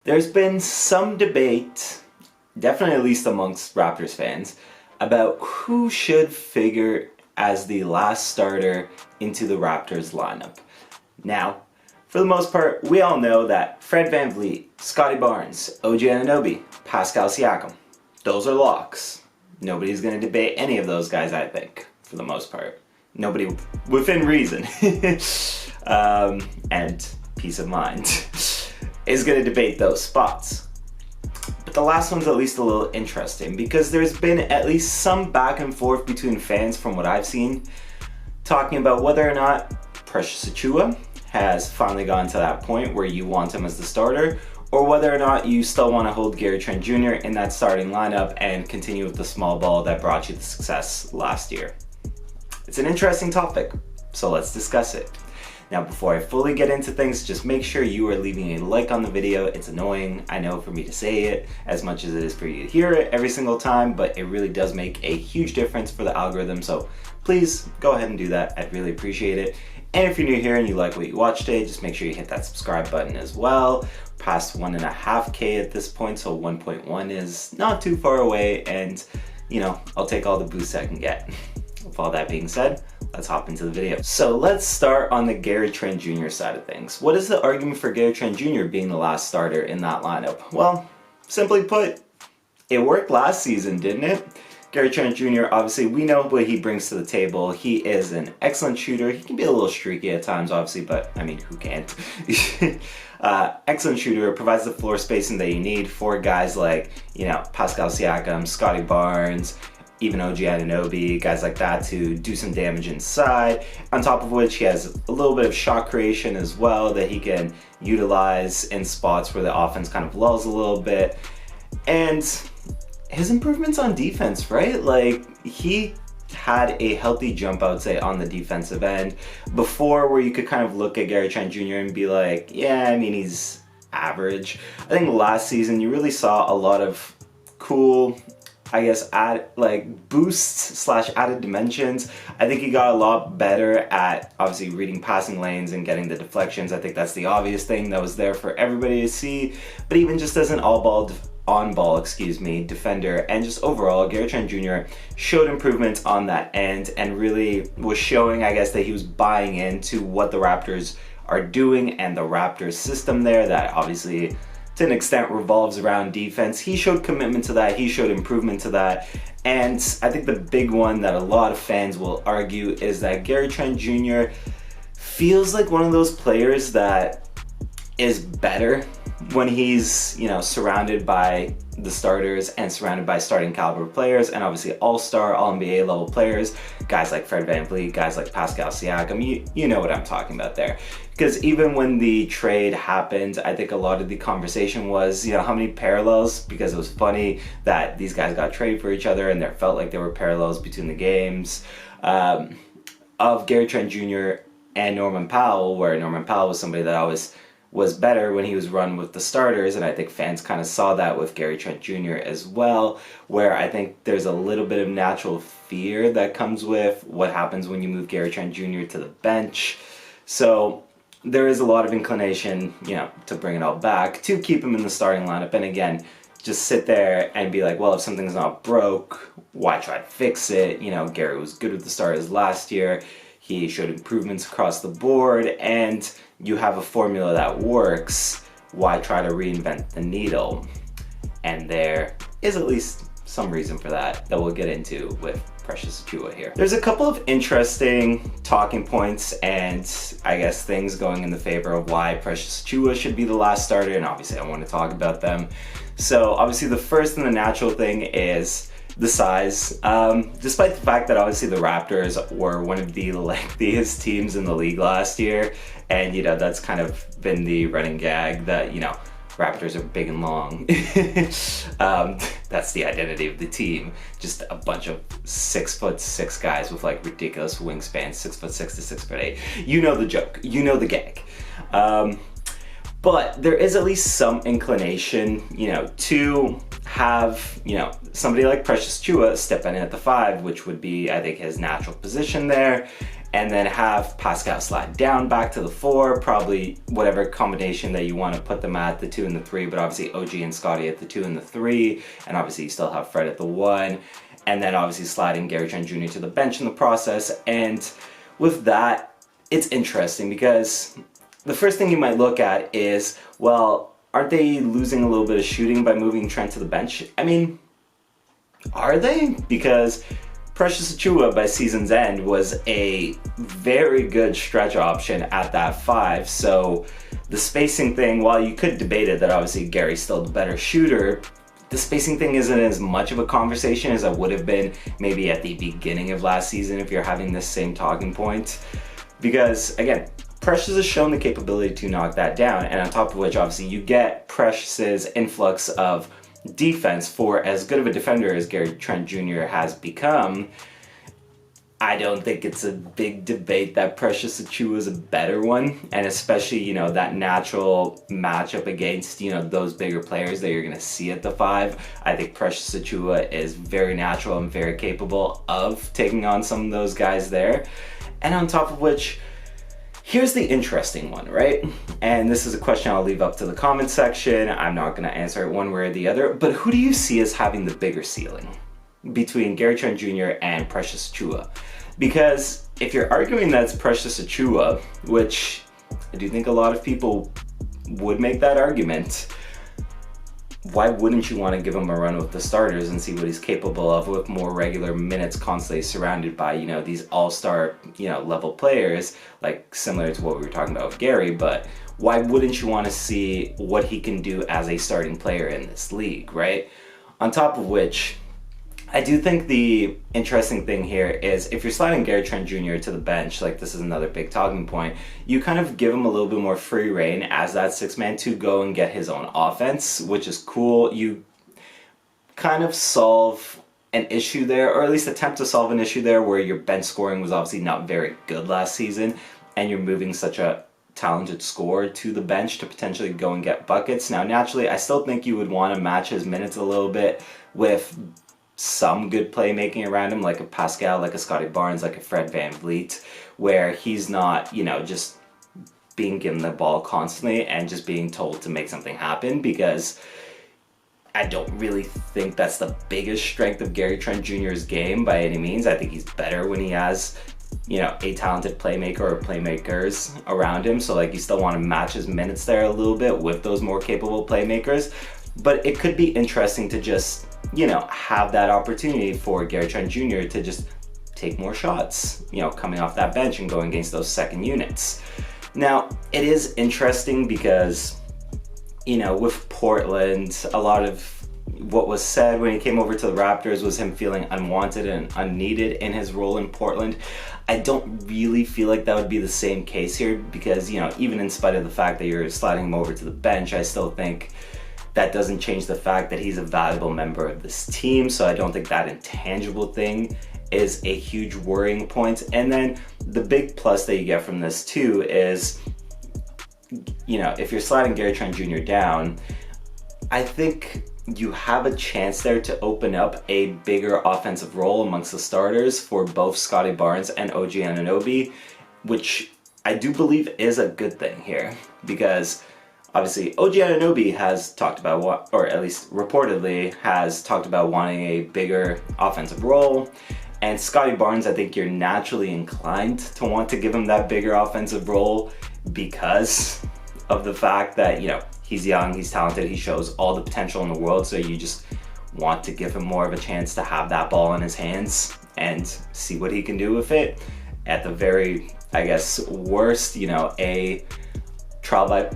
There's been some debate, definitely at least amongst Raptors fans, about who should figure as the last starter into the Raptors lineup. Now, for the most part, we all know that Fred VanVleet, Scottie Barnes, OG Anunoby, Pascal Siakam, those are locks. Nobody's going to debate any of those guys, I think, for the most part. Nobody within reason and peace of mind is going to debate those spots. But the last one's at least a little interesting because there's been at least some back and forth between fans from what I've seen talking about whether or not Precious Achiuwa has finally gotten to that point where you want him as the starter, or whether or not you still want to hold Gary Trent Jr. in that starting lineup and continue with the small ball that brought you the success last year. It's an interesting topic, so let's discuss it. Now, before I fully get into things, just make sure you are leaving a like on the video. It's annoying, I know, for me to say it as much as it is for you to hear it every single time, but it really does make a huge difference for the algorithm, so please go ahead and do that. I'd really appreciate it. And if you're new here and you like what you watched today, just make sure you hit that subscribe button as well. Past 1.5K at this point, so 1.1 is not too far away, and I'll take all the boosts I can get. With all that being said, let's hop into the video. So let's start on the Gary Trent Jr. side of things. What is the argument for Gary Trent Jr. being the last starter in that lineup? Well, simply put, it worked last season, didn't it? Gary Trent Jr., obviously, we know what he brings to the table. He is an excellent shooter. He can be a little streaky at times, obviously, but I mean, who can't? Excellent shooter, provides the floor spacing that you need for guys like, Pascal Siakam, Scottie Barnes, even OG Anunoby, guys like that to do some damage inside. On top of which, he has a little bit of shot creation as well that he can utilize in spots where the offense kind of lulls a little bit. And his improvements on defense, right? Like, he had a healthy jump, I would say, on the defensive end before, where you could kind of look at Gary Trent Jr. and be like, yeah, I mean, he's average. I think last season you really saw a lot of cool, I guess, boosts / added dimensions. I think he got a lot better at obviously reading passing lanes and getting the deflections. I think that's the obvious thing that was there for everybody to see. But even just as an on-ball defender, and just overall, Gary Trent Jr. showed improvements on that end and really was showing, I guess, that he was buying into what the Raptors are doing and the Raptors system there that obviously to an extent revolves around defense. He showed commitment to that, he showed improvement to that, and I think the big one that a lot of fans will argue is that Gary Trent Jr. feels like one of those players that is better when he's, surrounded by the starters and surrounded by starting caliber players, and obviously all-star, all-NBA level players, guys like Fred VanVleet, guys like Pascal Siakam, you know what I'm talking about there. Because even when the trade happened, I think a lot of the conversation was, how many parallels, because it was funny that these guys got traded for each other and there felt like there were parallels between the games of Gary Trent Jr. and Norman Powell, where Norman Powell was somebody that always was better when he was run with the starters, and I think fans kind of saw that with Gary Trent Jr. as well, where I think there's a little bit of natural fear that comes with what happens when you move Gary Trent Jr. to the bench. So there is a lot of inclination, to bring it all back, to keep him in the starting lineup, and again, just sit there and be like, well, if something's not broke, why try to fix it? Gary was good with the starters last year. He showed improvements across the board, and you have a formula that works. Why try to reinvent the needle? And there is at least some reason for that we'll get into with Precious Achiuwa here. There's a couple of interesting talking points and I guess things going in the favor of why Precious Achiuwa should be the last starter, and obviously I want to talk about them. So obviously the first and the natural thing is the size. Despite the fact that obviously the Raptors were one of the lengthiest teams in the league last year, and that's kind of been the running gag that Raptors are big and long. That's the identity of the team. Just a bunch of 6'6" guys with ridiculous wingspans, 6'6" to 6'8". You know the joke, you know the gag. But there is at least some inclination, to have, somebody like Precious Achiuwa step in at the 5, which would be, I think, his natural position there. and then have Pascal slide down back to the 4, probably whatever combination that you want to put them at, the 2 and the 3, but obviously OG and Scotty at the 2 and the 3, and obviously you still have Fred at the 1, and then obviously sliding Gary Trent Jr. to the bench in the process. And with that, it's interesting because the first thing you might look at is, well, aren't they losing a little bit of shooting by moving Trent to the bench? I mean, are they? Because Precious Achiuwa by season's end was a very good stretch option at that 5, so the spacing thing, while you could debate it that obviously Gary's still the better shooter, the spacing thing isn't as much of a conversation as it would have been maybe at the beginning of last season if you're having this same talking point. Because again, Precious has shown the capability to knock that down, and on top of which obviously you get Precious's influx of defense. For as good of a defender as Gary Trent Jr. has become, I don't think it's a big debate that Precious Achiuwa is a better one, and especially, you know, that natural matchup against, you know, those bigger players that you're going to see at the 5. I think Precious Achiuwa is very natural and very capable of taking on some of those guys there. And on top of which, here's the interesting one, right? And this is a question I'll leave up to the comment section. I'm not going to answer it one way or the other, but who do you see as having the bigger ceiling between Gary Trent Jr. and Precious Achiuwa? Because if you're arguing that's Precious Achiuwa, which I do think a lot of people would make that argument, why wouldn't you want to give him a run with the starters and see what he's capable of with more regular minutes, constantly surrounded by, you know, these all-star, you know, level players, like similar to what we were talking about with Gary? But why wouldn't you want to see what he can do as a starting player in this league, right? On top of which, I do think the interesting thing here is if you're sliding Gary Trent Jr. to the bench, like this is another big talking point, you kind of give him a little bit more free reign as that 6-man to go and get his own offense, which is cool. You kind of solve an issue there, or at least attempt to solve an issue there where your bench scoring was obviously not very good last season, and you're moving such a talented scorer to the bench to potentially go and get buckets. Now, naturally, I still think you would want to match his minutes a little bit with some good playmaking around him, like a Pascal, like a Scotty Barnes, like a Fred VanVleet, where he's not, you know, just being given the ball constantly and just being told to make something happen, because I don't really think that's the biggest strength of Gary Trent Jr.'s game by any means. I think he's better when he has, you know, a talented playmaker or playmakers around him. So like you still want to match his minutes there a little bit with those more capable playmakers. But it could be interesting to just, you know, have that opportunity for Gary Trent Jr. to just take more shots, you know, coming off that bench and going against those second units. Now, it is interesting because, you know, with Portland, a lot of what was said when he came over to the Raptors was him feeling unwanted and unneeded in his role in Portland. I don't really feel like that would be the same case here because, you know, even in spite of the fact that you're sliding him over to the bench, I still think that doesn't change the fact that he's a valuable member of this team. So I don't think that intangible thing is a huge worrying point. And then the big plus that you get from this too is, you know, if you're sliding Gary Trent Jr. down, I think you have a chance there to open up a bigger offensive role amongst the starters for both Scotty Barnes and OG Anunoby, which I do believe is a good thing here, because obviously OG Anunoby has talked about, or at least reportedly has talked about wanting a bigger offensive role. And Scotty Barnes, I think you're naturally inclined to want to give him that bigger offensive role because of the fact that, you know, he's young, he's talented, he shows all the potential in the world, so you just want to give him more of a chance to have that ball in his hands and see what he can do with it. At the very, I guess, worst, you know,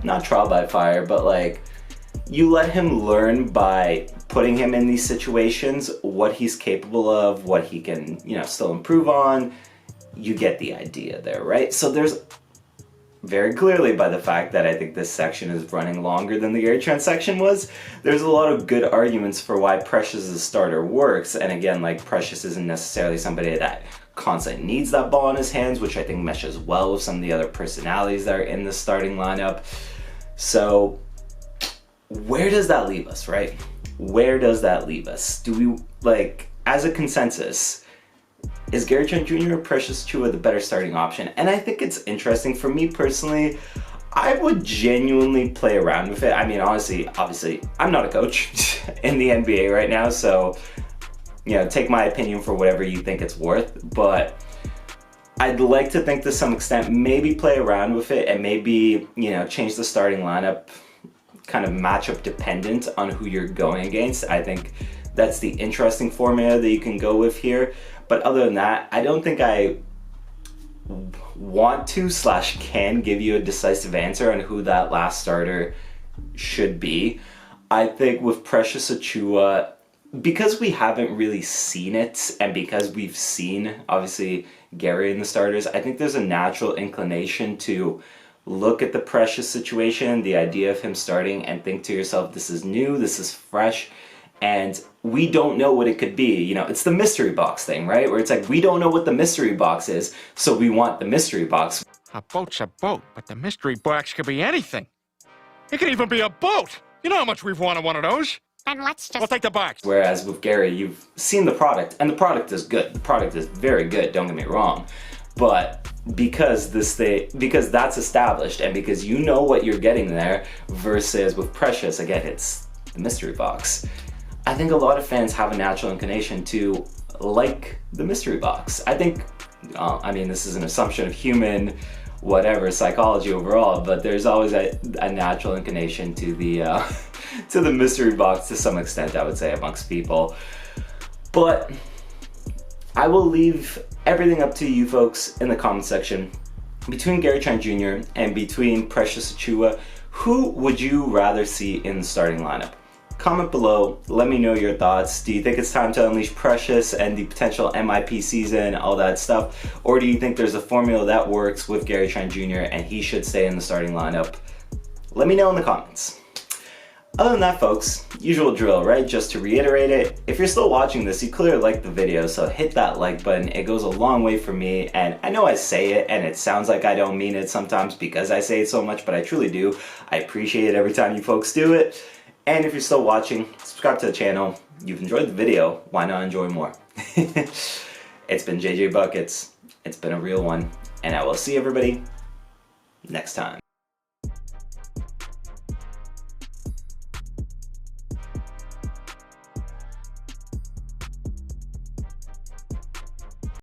not trial by fire, but like you let him learn by putting him in these situations, what he's capable of, what he can, you know, still improve on. You get the idea there, right? So there's very clearly, by the fact that I think this section is running longer than the Gary Trent section was, there's a lot of good arguments for why Precious as a starter works. And again, like Precious isn't necessarily somebody that constantly needs that ball in his hands, which I think meshes well with some of the other personalities that are in the starting lineup. So where does that leave us, right? Where does that leave us? Do we, like, as a consensus, Is Gary Trent Jr. or Precious Achiuwa the better starting option? And I think it's interesting. For me personally, I would genuinely play around with it. I mean, honestly, obviously, I'm not a coach in the NBA right now, so, you know, take my opinion for whatever you think it's worth, but I'd like to think to some extent, maybe play around with it and maybe, you know, change the starting lineup kind of matchup dependent on who you're going against. I think that's the interesting formula that you can go with here. But other than that, I don't think I want to / can give you a decisive answer on who that last starter should be. I think with Precious Achiuwa, because we haven't really seen it and because we've seen obviously Gary in the starters, I think there's a natural inclination to look at the Precious situation, the idea of him starting, and think to yourself, this is new, this is fresh, and we don't know what it could be. You know, it's the mystery box thing, right? Where it's like, we don't know what the mystery box is, so we want the mystery box. A boat's a boat, but the mystery box could be anything. It could even be a boat. You know how much we've wanted one of those. And let's just... We'll take the box. Whereas with Gary, you've seen the product, and the product is good. The product is very good, don't get me wrong. But because that's established, and because you know what you're getting there, versus with Precious, again, it's the mystery box. I think a lot of fans have a natural inclination to like the mystery box. I think, I mean, this is an assumption of human, whatever, psychology overall, but there's always a natural inclination to the to the mystery box to some extent, I would say, amongst people. But I will leave everything up to you folks in the comment section. Between Gary Trent Jr. and between Precious Achiuwa, who would you rather see in the starting lineup? Comment below, let me know your thoughts. Do you think it's time to unleash Precious and the potential MIP season, all that stuff? Or do you think there's a formula that works with Gary Trent Jr. and he should stay in the starting lineup? Let me know in the comments. Other than that, folks, usual drill, right? Just to reiterate it, if you're still watching this, you clearly liked the video, so hit that like button. It goes a long way for me, and I know I say it, and it sounds like I don't mean it sometimes because I say it so much, but I truly do. I appreciate it every time you folks do it. And if you're still watching, subscribe to the channel. You've enjoyed the video, why not enjoy more? It's been JJ Buckets. It's been a real one, and I will see everybody next time.